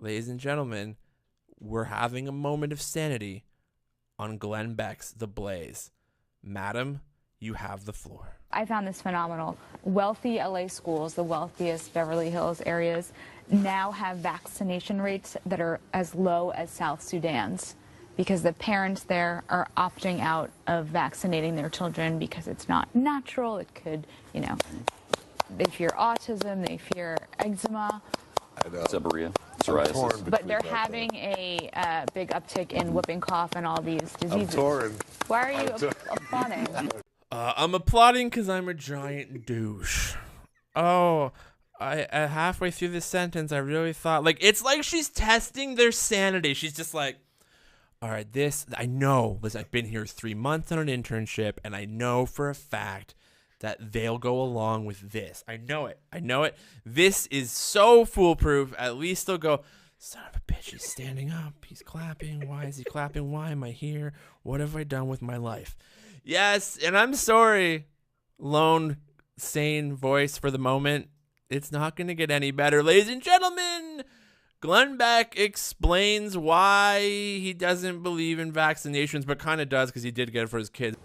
ladies and gentlemen, we're having a moment of sanity on Glenn Beck's The Blaze. Madam, you have the floor. I found this phenomenal. Wealthy LA schools, the wealthiest Beverly Hills areas, now have vaccination rates that are as low as South Sudan's because the parents there are opting out of vaccinating their children because it's not natural. It could, you know, they fear autism, they fear eczema. Seborrhea, psoriasis. But they're having a big uptick in whooping cough and all these diseases. I'm torn. Why are you applauding? I'm applauding because I'm a giant douche. Oh, I halfway through this sentence, I really thought, like, it's like she's testing their sanity. She's just like, all right, I know, listen, I've been here 3 months on an internship, and I know for a fact that they'll go along with this. I know it. This is so foolproof. At least they'll go, son of a bitch, he's standing up. He's clapping. Why is he clapping? Why am I here? What have I done with my life? Yes, and I'm sorry, lone, sane voice for the moment. It's not going to get any better. Ladies and gentlemen, Glenn Beck explains why he doesn't believe in vaccinations, but kind of does because he did get it for his kids.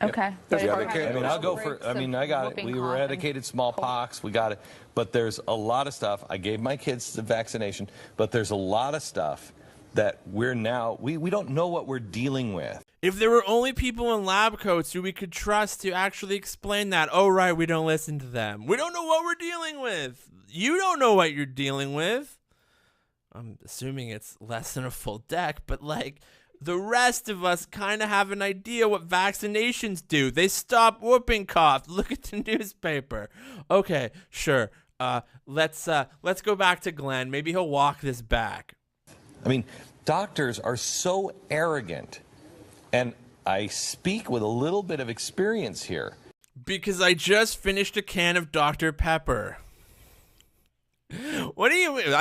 Okay. I'll go for, I got it. We eradicated smallpox. We got it. But there's a lot of stuff. I gave my kids the vaccination, but there's a lot of stuff that we don't know what we're dealing with. If there were only people in lab coats who we could trust to actually explain that, oh, right, we don't listen to them. We don't know what we're dealing with. You don't know what you're dealing with. I'm assuming it's less than a full deck, but like the rest of us kind of have an idea what vaccinations do. They stop whooping cough. Look at the newspaper. Okay, sure. Let's go back to Glenn. Maybe he'll walk this back. I mean, doctors are so arrogant, and I speak with a little bit of experience here. Because I just finished a can of Dr. Pepper. What do you mean?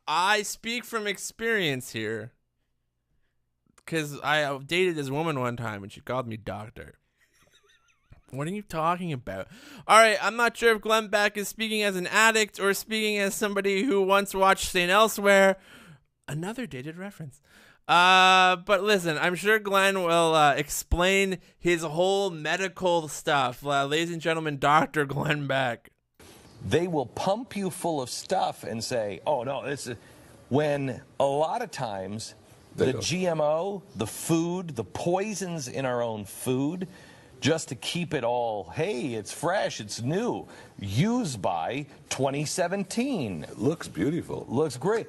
I speak from experience here. Because I dated this woman one time and she called me doctor. What are you talking about? All right, I'm not sure if Glenn Beck is speaking as an addict or speaking as somebody who once watched St. Elsewhere. Another dated reference. But listen, I'm sure Glenn will explain his whole medical stuff. Ladies and gentlemen, Dr. Glenn Beck. They will pump you full of stuff and say, oh, no, this is when a lot of times the GMO, the food, the poisons in our own food, just to keep it all, hey, it's fresh, it's new, used by 2017. It looks beautiful. Looks great.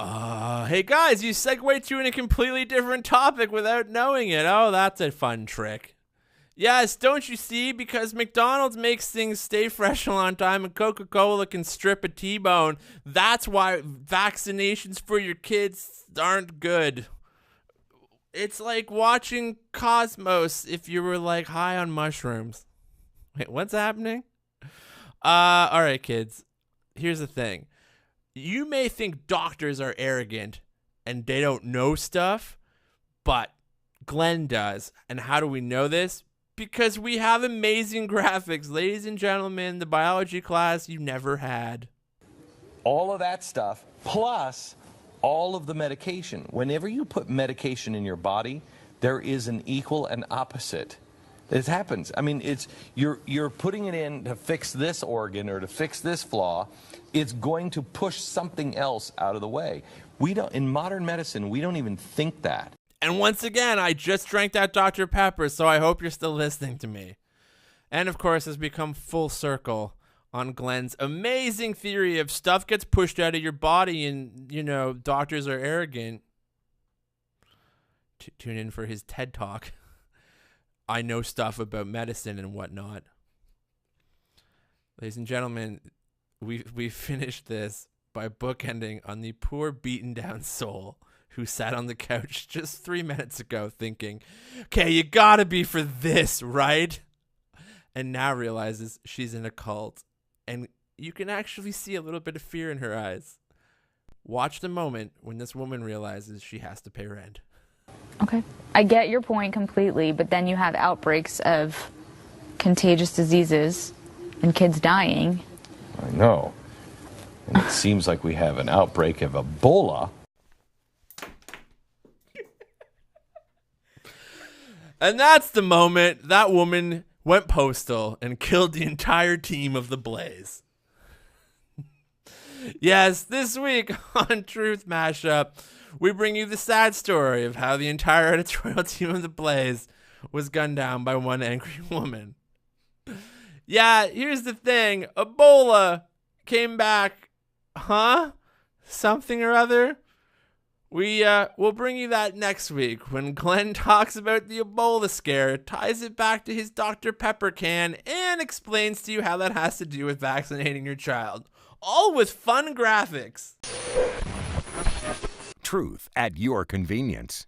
Hey guys, you segued to a completely different topic without knowing it. Oh, that's a fun trick. Yes, don't you see? Because McDonald's makes things stay fresh a long time and Coca-Cola can strip a T-bone. That's why vaccinations for your kids aren't good. It's like watching Cosmos if you were like high on mushrooms. Wait, what's happening? All right, kids. Here's the thing. You may think doctors are arrogant and they don't know stuff, but Glenn does. And how do we know this? Because we have amazing graphics. Ladies and gentlemen, the biology class you never had. All of that stuff, plus all of the medication. Whenever you put medication in your body, there is an equal and opposite. It happens. I mean, you're putting it in to fix this organ or to fix this flaw. It's going to push something else out of the way. We don't, in modern medicine, we don't even think that. And once again, I just drank that Dr. Pepper, so I hope you're still listening to me. And of course, has become full circle on Glenn's amazing theory of stuff gets pushed out of your body and, you know, doctors are arrogant. Tune in for his TED Talk. I know stuff about medicine and whatnot. Ladies and gentlemen, we finished this by bookending on the poor beaten down soul who sat on the couch just 3 minutes ago thinking, okay, you gotta be for this, right? And now realizes she's in a cult. And you can actually see a little bit of fear in her eyes. Watch the moment when this woman realizes she has to pay rent. Okay. I get your point completely, but then you have outbreaks of contagious diseases and kids dying. I know. And it seems like we have an outbreak of Ebola. And that's the moment that woman went postal and killed the entire team of The Blaze. Yes, this week on Truth Mashup, we bring you the sad story of how the entire editorial team of The Blaze was gunned down by one angry woman. Yeah, here's the thing. Ebola came back. Huh? Something or other? We'll bring you that next week when Glenn talks about the Ebola scare, ties it back to his Dr. Pepper can, and explains to you how that has to do with vaccinating your child. All with fun graphics. Truth at your convenience.